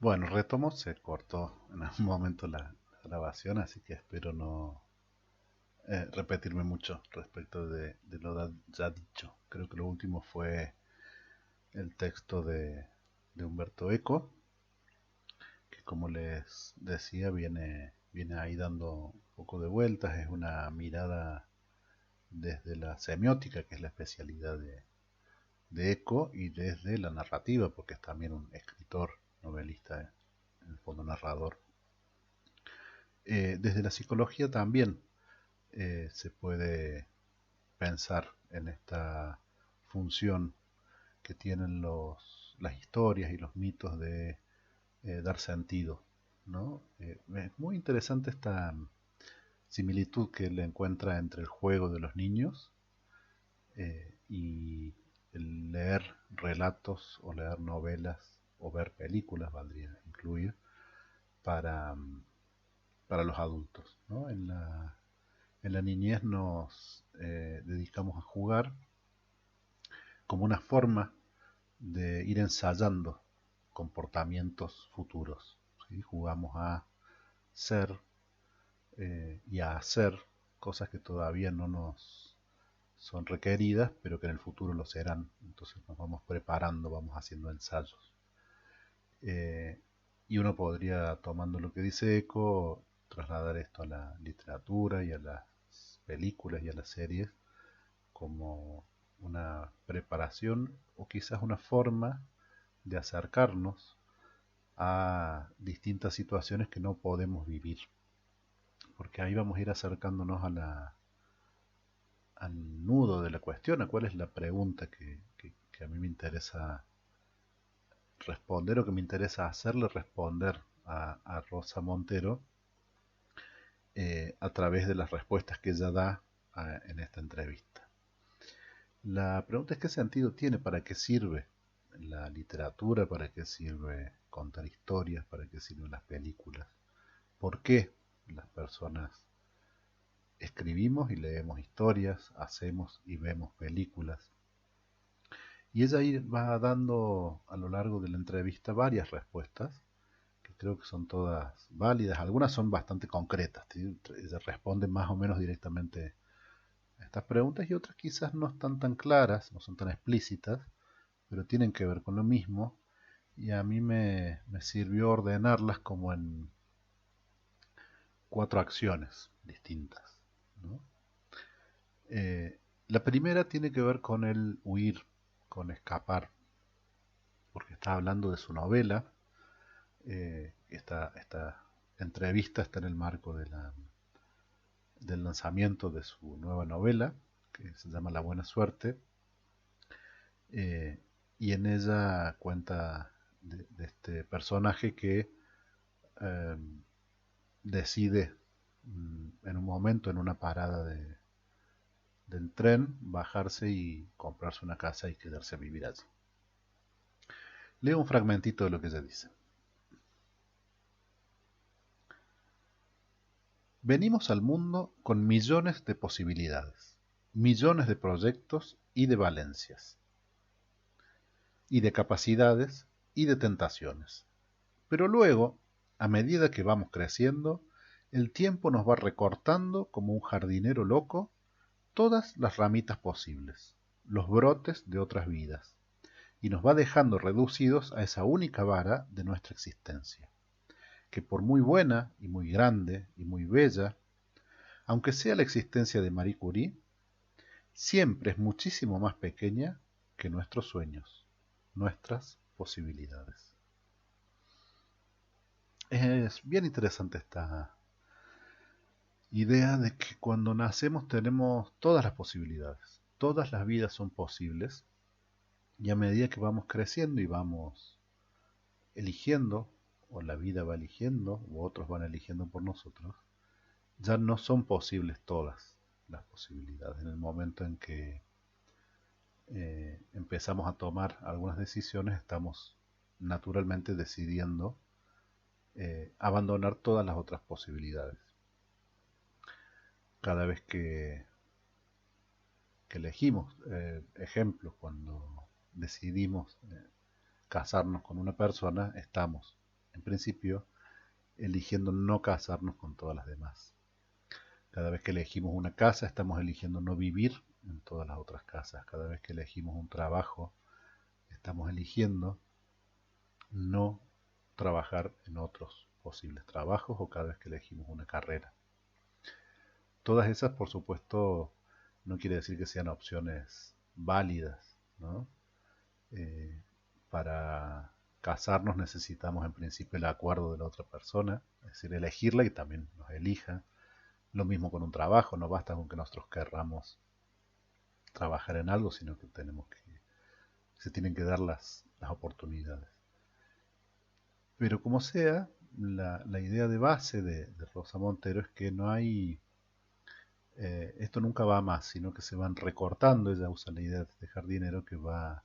Bueno, retomo, se cortó en algún momento la grabación, así que espero no repetirme mucho respecto de lo ya dicho. Creo que lo último fue el texto de Humberto Eco, que como les decía viene ahí dando un poco de vueltas, es una mirada desde la semiótica, que es la especialidad de Eco, y desde la narrativa, porque es también un escritor, novelista, en el fondo narrador. Desde la psicología también se puede pensar en esta función que tienen las historias y los mitos de dar sentido, ¿no? Es muy interesante esta similitud que él encuentra entre el juego de los niños y el leer relatos o leer novelas o ver películas, valdría incluir, para, para los adultos, ¿no? En la niñez nos dedicamos a jugar como una forma de ir ensayando comportamientos futuros, ¿sí? Jugamos a ser y a hacer cosas que todavía no nos son requeridas, pero que en el futuro lo serán. Entonces nos vamos preparando, vamos haciendo ensayos. Eh, y uno podría, tomando lo que dice Eco, trasladar esto a la literatura y a las películas y a las series como una preparación o quizás una forma de acercarnos a distintas situaciones que no podemos vivir. Porque ahí vamos a ir acercándonos al nudo de la cuestión, a cuál es la pregunta que a mí me interesa responder o que me interesa hacerle responder a Rosa Montero a través de las respuestas que ella da en esta entrevista. La pregunta es qué sentido tiene, para qué sirve la literatura, para qué sirve contar historias, para qué sirven las películas, por qué las personas escribimos y leemos historias, hacemos y vemos películas. Y ella ahí va dando a lo largo de la entrevista varias respuestas, que creo que son todas válidas, algunas son bastante concretas, ¿sí? Ella responde más o menos directamente a estas preguntas y otras quizás no están tan claras, no son tan explícitas, pero tienen que ver con lo mismo y a mí me sirvió ordenarlas como en cuatro acciones distintas, ¿no? La primera tiene que ver con el huir, con escapar, porque está hablando de su novela. Esta entrevista está en el marco del lanzamiento de su nueva novela, que se llama La Buena Suerte, eh, y en ella cuenta de este personaje que eh, decide en un momento, en una parada del tren, bajarse y comprarse una casa y quedarse a vivir allí. Leo un fragmentito de lo que ella dice. Venimos al mundo con millones de posibilidades, millones de proyectos y de valencias, y de capacidades y de tentaciones. Pero luego, a medida que vamos creciendo, el tiempo nos va recortando como un jardinero loco todas las ramitas posibles, los brotes de otras vidas, y nos va dejando reducidos a esa única vara de nuestra existencia, que por muy buena y muy grande y muy bella, aunque sea la existencia de Marie Curie, siempre es muchísimo más pequeña que nuestros sueños, nuestras posibilidades. Es bien interesante esta idea de que cuando nacemos tenemos todas las posibilidades, todas las vidas son posibles, y a medida que vamos creciendo y vamos eligiendo, o la vida va eligiendo, o otros van eligiendo por nosotros, ya no son posibles todas las posibilidades. En el momento en que empezamos a tomar algunas decisiones, estamos naturalmente decidiendo abandonar todas las otras posibilidades. Cada vez que elegimos, cuando decidimos casarnos con una persona, estamos en principio, eligiendo no casarnos con todas las demás. Cada vez que elegimos una casa, estamos eligiendo no vivir en todas las otras casas. Cada vez que elegimos un trabajo, estamos eligiendo no trabajar en otros posibles trabajos, o cada vez que elegimos una carrera. Todas esas, por supuesto, no quiere decir que sean opciones válidas, ¿no? Eh, para casarnos necesitamos en principio el acuerdo de la otra persona, es decir, elegirla y también nos elija. Lo mismo con un trabajo, no basta con que nosotros querramos trabajar en algo, sino que se tienen que dar las oportunidades. Pero como sea, la idea de base de Rosa Montero es que no hay, esto nunca va a más, sino que se van recortando. Ella usa la idea de este jardinero que va,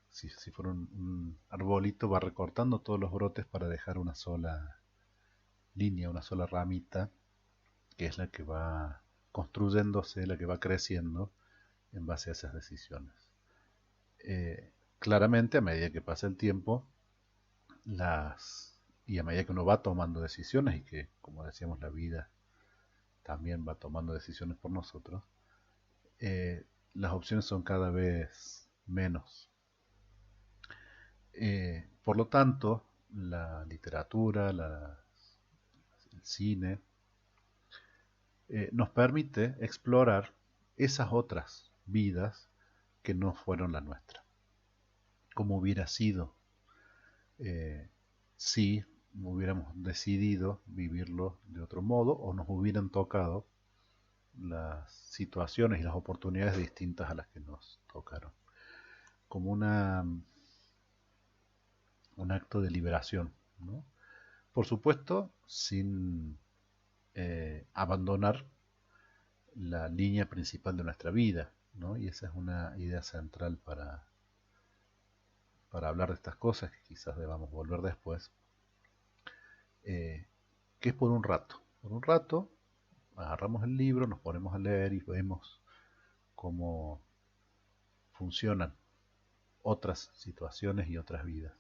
si fuera un arbolito, va recortando todos los brotes para dejar una sola línea, una sola ramita, que es la que va construyéndose, la que va creciendo en base a esas decisiones. Claramente, a medida que pasa el tiempo, y a medida que uno va tomando decisiones y que, como decíamos, la vida también va tomando decisiones por nosotros, las opciones son cada vez menos. Por lo tanto, la literatura, el cine, nos permite explorar esas otras vidas que no fueron la nuestra. Cómo hubiera sido si hubiéramos decidido vivirlo de otro modo, o nos hubieran tocado las situaciones y las oportunidades distintas a las que nos tocaron. Como un acto de liberación, ¿no? Por supuesto, sin abandonar la línea principal de nuestra vida, ¿no? Y esa es una idea central para hablar de estas cosas, que quizás debamos volver después, que es por un rato. Por un rato agarramos el libro, nos ponemos a leer y vemos cómo funcionan otras situaciones y otras vidas.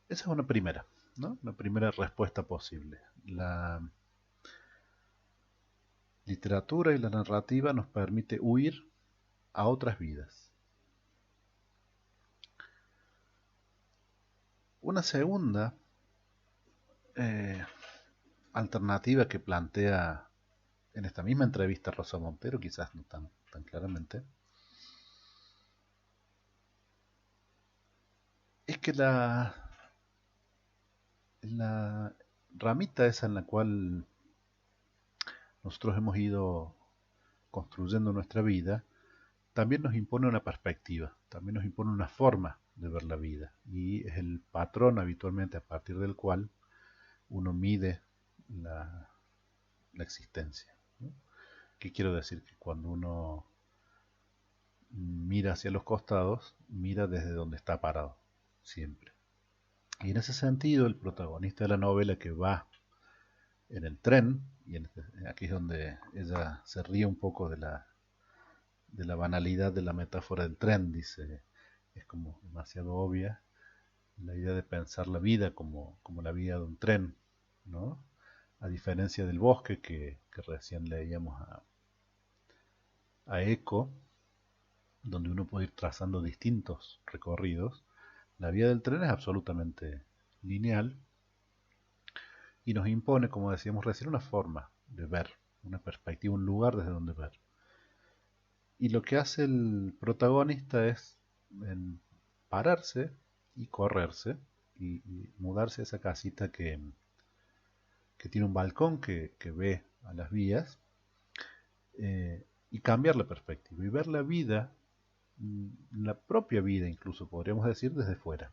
Esa es una primera, ¿no? Una primera respuesta posible. La literatura y la narrativa nos permite huir a otras vidas. Una segunda alternativa que plantea en esta misma entrevista Rosa Montero, quizás no tan claramente, es que la ramita esa en la cual nosotros hemos ido construyendo nuestra vida, también nos impone una perspectiva, también nos impone una forma de ver la vida, y es el patrón habitualmente a partir del cual uno mide la existencia, ¿no? ¿Qué quiero decir? Que cuando uno mira hacia los costados, mira desde donde está parado, siempre. Y en ese sentido, el protagonista de la novela, que va en el tren, y aquí es donde ella se ríe un poco de la banalidad de la metáfora del tren, dice, es como demasiado obvia la idea de pensar la vida como la vida de un tren, ¿no? A diferencia del bosque que recién leíamos a Eco, donde uno puede ir trazando distintos recorridos, la vía del tren es absolutamente lineal y nos impone, como decíamos recién, una forma de ver, una perspectiva, un lugar desde donde ver. Y lo que hace el protagonista es pararse y correrse y mudarse a esa casita que tiene un balcón que ve a las vías, y cambiar la perspectiva y ver la vida, la propia vida incluso podríamos decir, desde fuera.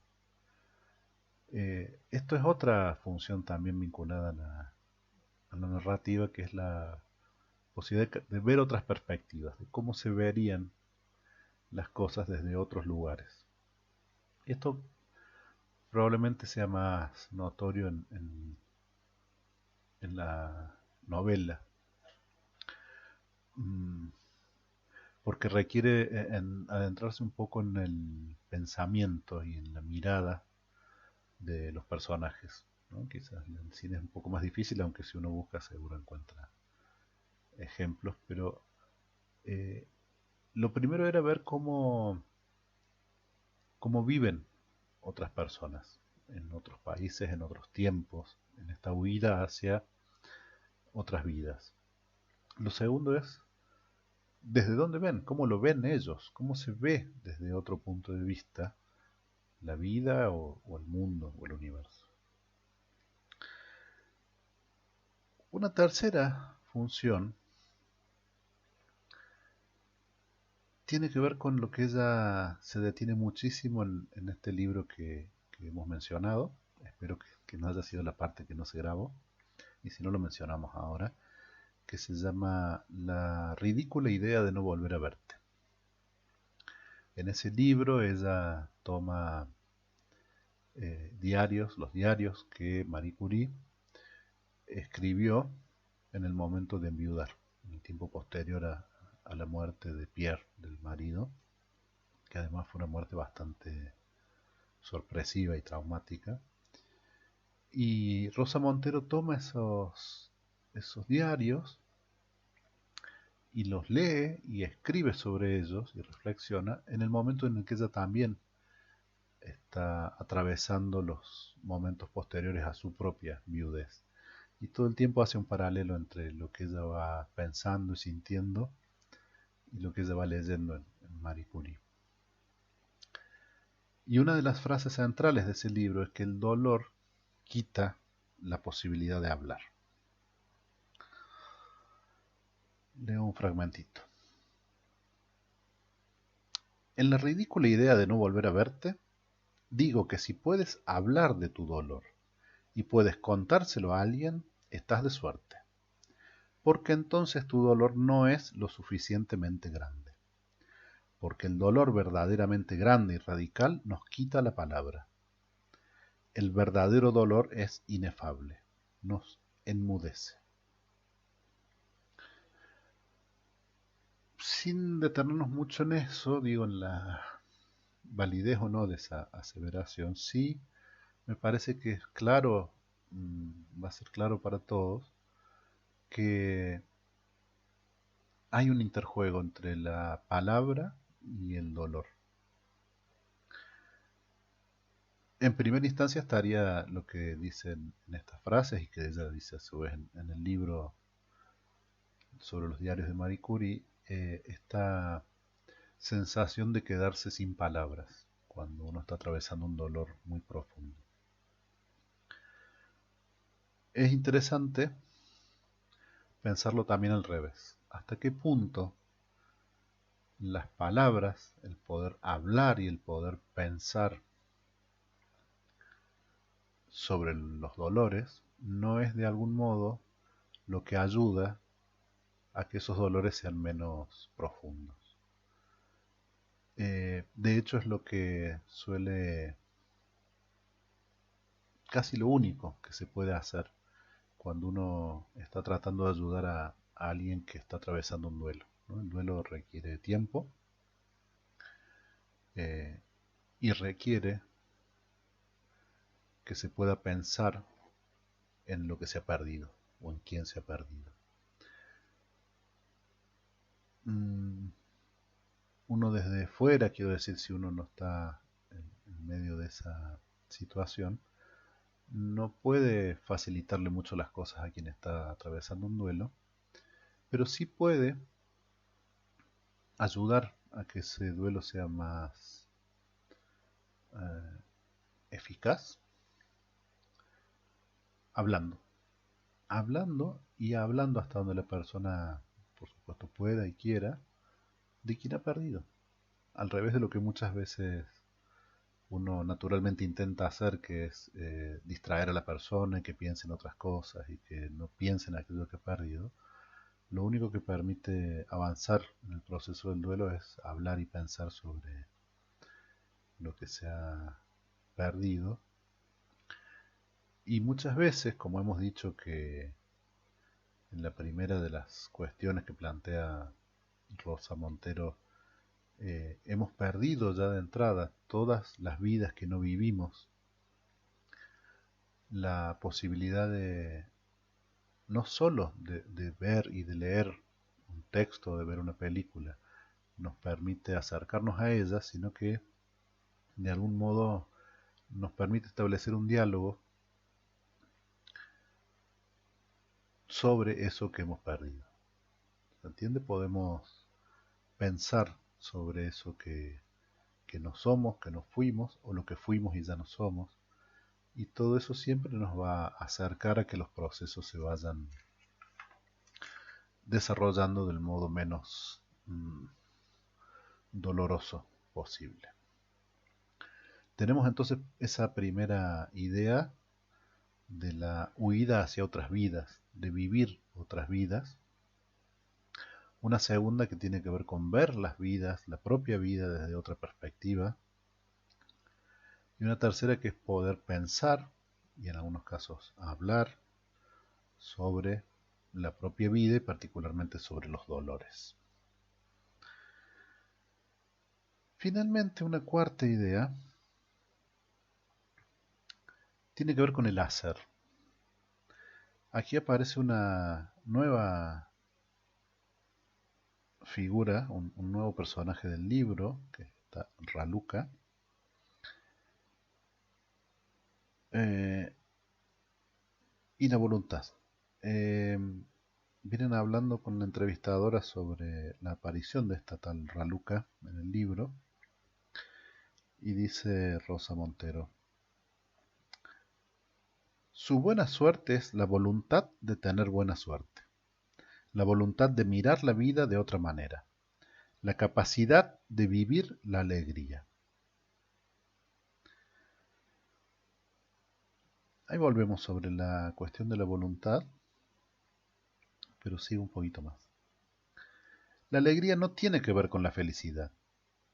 Esto es otra función también vinculada a la narrativa, que es la posibilidad de ver otras perspectivas, de cómo se verían las cosas desde otros lugares. Esto probablemente sea más notorio en la novela, porque requiere adentrarse un poco en el pensamiento y en la mirada de los personajes, ¿no? Quizás en el cine es un poco más difícil, aunque si uno busca seguro encuentra ejemplos, pero eh, lo primero era ver cómo viven otras personas en otros países, en otros tiempos, en esta huida hacia otras vidas. Lo segundo es desde dónde ven, cómo lo ven ellos, cómo se ve desde otro punto de vista la vida o el mundo o el universo. Una tercera función tiene que ver con lo que ella se detiene muchísimo en este libro que hemos mencionado. Espero que no haya sido la parte que no se grabó, y si no lo mencionamos ahora, que se llama La ridícula idea de no volver a verte. En ese libro ella toma los diarios que Marie Curie escribió en el momento de enviudar, en el tiempo posterior a la muerte de Pierre, del marido, que además fue una muerte bastante sorpresiva y traumática. Y Rosa Montero toma esos diarios y los lee y escribe sobre ellos y reflexiona en el momento en el que ella también está atravesando los momentos posteriores a su propia viudez. Y todo el tiempo hace un paralelo entre lo que ella va pensando y sintiendo y lo que ella va leyendo en Marie Curie. Y una de las frases centrales de ese libro es que el dolor quita la posibilidad de hablar. Leo un fragmentito. En la ridícula idea de no volver a verte, digo que si puedes hablar de tu dolor y puedes contárselo a alguien, estás de suerte, porque entonces tu dolor no es lo suficientemente grande, porque el dolor verdaderamente grande y radical nos quita la palabra. El verdadero dolor es inefable, nos enmudece. Sin detenernos mucho en eso, digo, en la validez o no de esa aseveración, sí me parece que es claro, va a ser claro para todos, que hay un interjuego entre la palabra y el dolor. En primera instancia estaría lo que dicen en estas frases y que ella dice a su vez en el libro sobre los diarios de Marie Curie, esta sensación de quedarse sin palabras cuando uno está atravesando un dolor muy profundo. Es interesante pensarlo también al revés. ¿Hasta qué punto las palabras, el poder hablar y el poder pensar sobre los dolores, no es de algún modo lo que ayuda a que esos dolores sean menos profundos? De hecho es lo que suele, casi lo único que se puede hacer cuando uno está tratando de ayudar a alguien que está atravesando un duelo, ¿no? El duelo requiere tiempo eh, y requiere que se pueda pensar en lo que se ha perdido o en quién se ha perdido. Uno desde fuera, quiero decir, si uno no está en medio de esa situación, no puede facilitarle mucho las cosas a quien está atravesando un duelo, pero sí puede ayudar a que ese duelo sea más eh, eficaz hablando. Hablando y hablando hasta donde la persona, por supuesto, pueda y quiera, de quien ha perdido. Al revés de lo que muchas veces uno naturalmente intenta hacer, que es distraer a la persona y que piense en otras cosas y que no piense en aquello que ha perdido. Lo único que permite avanzar en el proceso del duelo es hablar y pensar sobre lo que se ha perdido. Y muchas veces, como hemos dicho que en la primera de las cuestiones que plantea Rosa Montero hemos perdido ya de entrada todas las vidas que no vivimos, la posibilidad de no solo de ver y de leer un texto, de ver una película, nos permite acercarnos a ella, sino que de algún modo nos permite establecer un diálogo sobre eso que hemos perdido. ¿Se entiende? Podemos pensar sobre eso que no somos, que no fuimos, o lo que fuimos y ya no somos. Y todo eso siempre nos va a acercar a que los procesos se vayan desarrollando del modo menos doloroso posible. Tenemos entonces esa primera idea de la huida hacia otras vidas, de vivir otras vidas. Una segunda que tiene que ver con ver las vidas, la propia vida desde otra perspectiva. Y una tercera que es poder pensar, y en algunos casos hablar, sobre la propia vida y particularmente sobre los dolores. Finalmente, una cuarta idea tiene que ver con el hacer. Aquí aparece una nueva figura, un nuevo personaje del libro, que está Raluca, y la voluntad. Vienen hablando con la entrevistadora sobre la aparición de esta tal Raluca en el libro, y dice Rosa Montero: su buena suerte es la voluntad de tener buena suerte, la voluntad de mirar la vida de otra manera, la capacidad de vivir la alegría. Ahí volvemos sobre la cuestión de la voluntad, pero sigo un poquito más. La alegría no tiene que ver con la felicidad.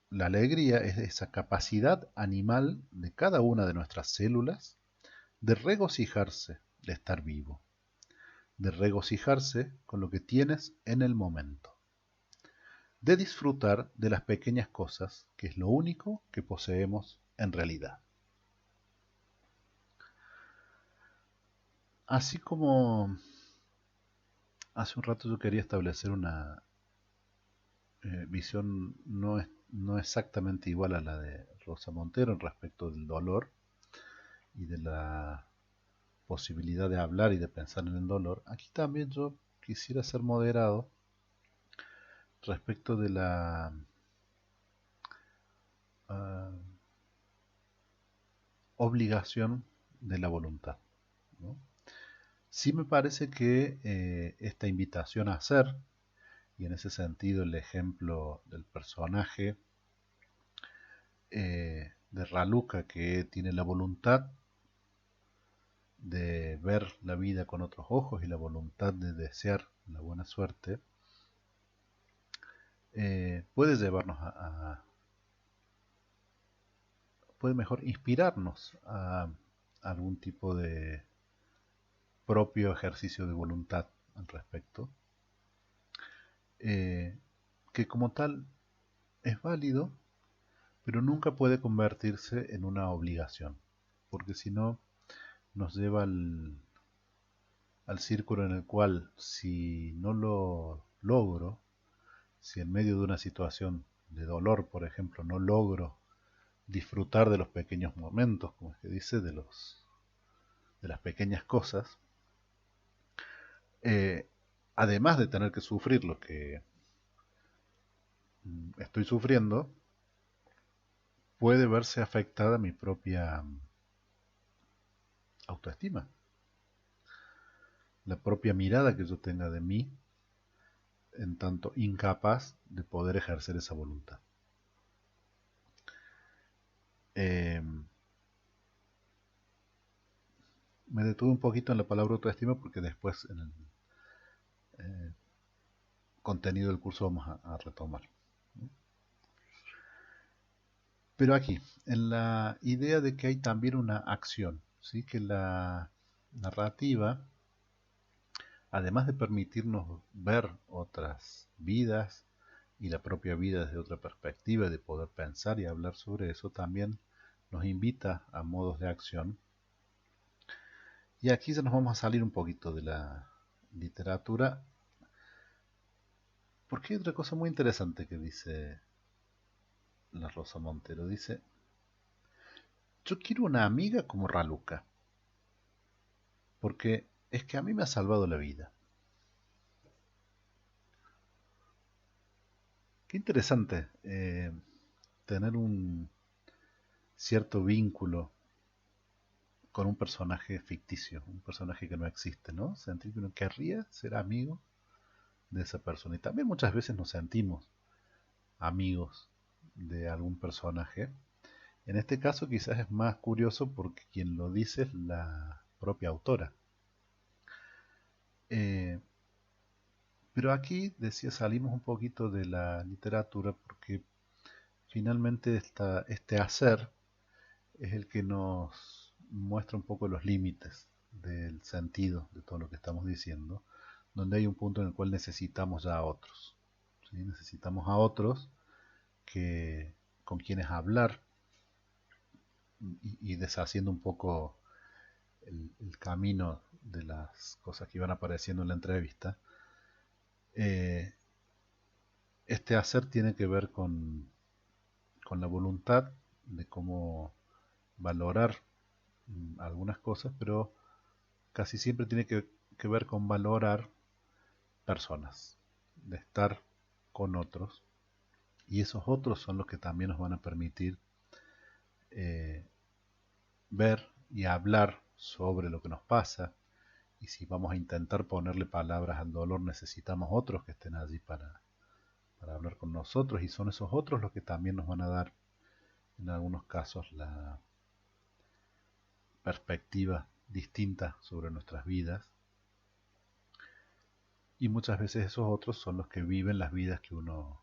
La alegría es esa capacidad animal de cada una de nuestras células de regocijarse de estar vivo, de regocijarse con lo que tienes en el momento, de disfrutar de las pequeñas cosas, que es lo único que poseemos en realidad. Así como hace un rato yo quería establecer una visión no exactamente igual a la de Rosa Montero en respecto del dolor y de la posibilidad de hablar y de pensar en el dolor, aquí también yo quisiera ser moderado respecto de la uh, obligación de la voluntad, ¿no? Sí me parece que esta invitación a hacer, y en ese sentido el ejemplo del personaje de Raluca, que tiene la voluntad de ver la vida con otros ojos y la voluntad de desear la buena suerte, puede llevarnos puede mejor inspirarnos a algún tipo de propio ejercicio de voluntad al respecto, que como tal es válido, pero nunca puede convertirse en una obligación, porque si no nos lleva al círculo en el cual, si no lo logro, si en medio de una situación de dolor, por ejemplo, no logro disfrutar de los pequeños momentos, como es que dice, de las pequeñas cosas, eh, además de tener que sufrir lo que estoy sufriendo, puede verse afectada mi propia autoestima, la propia mirada que yo tenga de mí, en tanto incapaz de poder ejercer esa voluntad. Eh, Me detuve un poquito en la palabra autoestima porque después en el contenido del curso vamos a retomar. Pero aquí, en la idea de que hay también una acción, ¿sí? Que la narrativa, además de permitirnos ver otras vidas y la propia vida desde otra perspectiva, de poder pensar y hablar sobre eso, también nos invita a modos de acción. Y aquí ya nos vamos a salir un poquito de la literatura, porque hay otra cosa muy interesante que dice la Rosa Montero. Dice, yo quiero una amiga como Raluca, porque es que a mí me ha salvado la vida. Qué interesante tener un cierto vínculo con un personaje ficticio, un personaje que no existe, ¿no? Sentir que uno querría ser amigo de esa persona. Y también muchas veces nos sentimos amigos de algún personaje. En este caso quizás es más curioso porque quien lo dice es la propia autora. Eh, pero aquí, decía, salimos un poquito de la literatura porque finalmente este hacer es el que nos muestra un poco los límites del sentido de todo lo que estamos diciendo, donde hay un punto en el cual necesitamos ya a otros. ¿Sí? Necesitamos a otros que, con quienes hablar y deshaciendo un poco el camino de las cosas que iban apareciendo en la entrevista. Eh, este hacer tiene que ver con la voluntad de cómo valorar algunas cosas, pero casi siempre tiene que ver con valorar personas, de estar con otros, y esos otros son los que también nos van a permitir eh, ver y hablar sobre lo que nos pasa, y si vamos a intentar ponerle palabras al dolor, necesitamos otros que estén allí para hablar con nosotros, y son esos otros los que también nos van a dar, en algunos casos, la perspectiva distinta sobre nuestras vidas, y muchas veces esos otros son los que viven las vidas que uno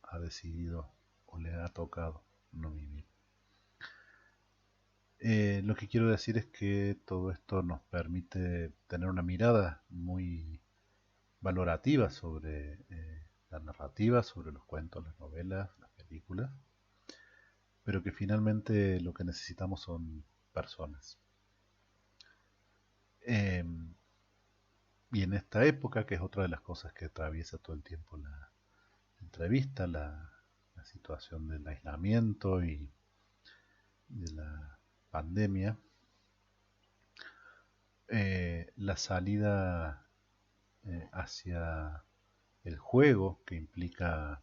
ha decidido o le ha tocado no vivir. Lo que quiero decir es que todo esto nos permite tener una mirada muy valorativa sobre la narrativa, sobre los cuentos, las novelas, las películas, pero que finalmente lo que necesitamos son personas. Eh, y en esta época, que es otra de las cosas que atraviesa todo el tiempo la entrevista, la situación del aislamiento y de la pandemia, la salida hacia el juego, que implica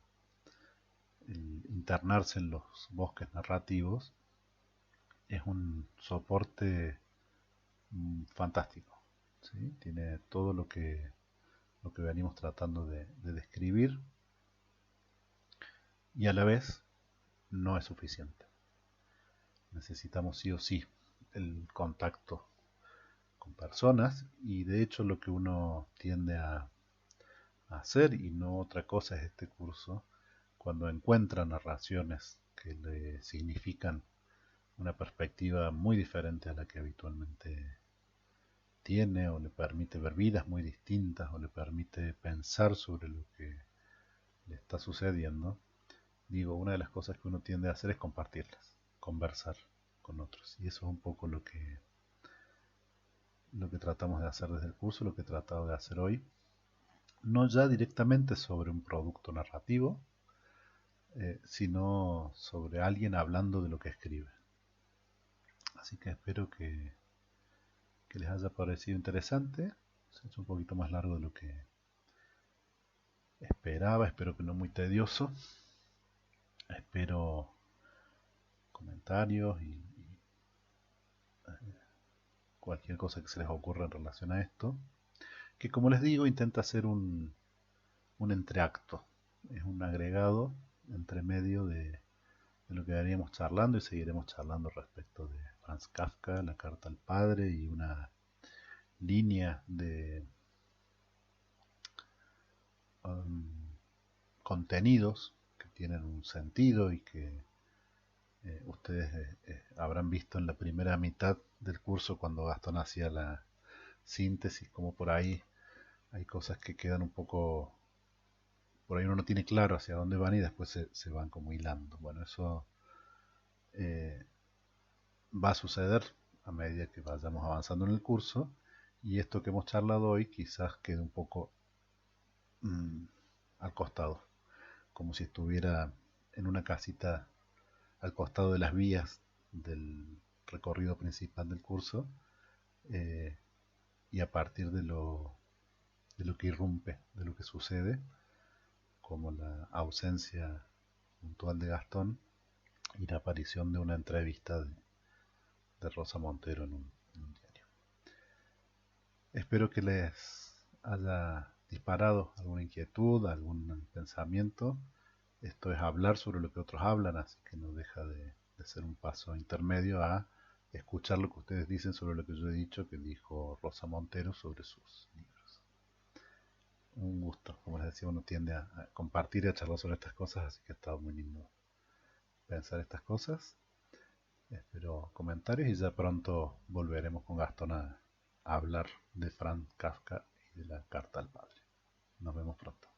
el internarse en los bosques narrativos, es un soporte fantástico. ¿Sí? Tiene todo lo que venimos tratando de describir, y a la vez no es suficiente. Necesitamos sí o sí el contacto con personas, y de hecho lo que uno tiende a hacer, y no otra cosa es este curso, cuando encuentra narraciones que le significan una perspectiva muy diferente a la que habitualmente tiene, o le permite ver vidas muy distintas, o le permite pensar sobre lo que le está sucediendo. Digo, una de las cosas que uno tiende a hacer es compartirlas, conversar con otros, y eso es un poco lo que tratamos de hacer desde el curso, lo que he tratado de hacer hoy, no ya directamente sobre un producto narrativo, sino sobre alguien hablando de lo que escribe. Así que espero que les haya parecido interesante. Se ha hecho un poquito más largo de lo que esperaba, espero que no muy tedioso. Espero comentarios y cualquier cosa que se les ocurra en relación a esto, que como les digo intenta ser un entreacto, es un agregado entre medio de lo que veníamos charlando, y seguiremos charlando respecto de Franz Kafka, La carta al padre, y una línea de um, contenidos que tienen un sentido y que ustedes habrán visto en la primera mitad del curso, cuando Gastón hacía la síntesis, como por ahí hay cosas que quedan un poco por ahí uno no tiene claro hacia dónde van y después se van como hilando. Bueno, eso eh, va a suceder a medida que vayamos avanzando en el curso y esto que hemos charlado hoy quizás quede un poco mm, al costado, como si estuviera en una casita al costado de las vías del recorrido principal del curso, eh, y a partir de lo que irrumpe, de lo que sucede, como la ausencia puntual de Gastón y la aparición de una entrevista de Rosa Montero en un diario. Espero que les haya disparado alguna inquietud, algún pensamiento. Esto es hablar sobre lo que otros hablan, así que no deja de ser un paso intermedio a escuchar lo que ustedes dicen sobre lo que yo he dicho, que dijo Rosa Montero sobre sus libros. Un gusto, como les decía, uno tiende a compartir y a charlar sobre estas cosas, así que ha estado muy lindo pensar estas cosas. Espero comentarios y ya pronto volveremos con Gastón a hablar de Franz Kafka y de la carta al padre. Nos vemos pronto.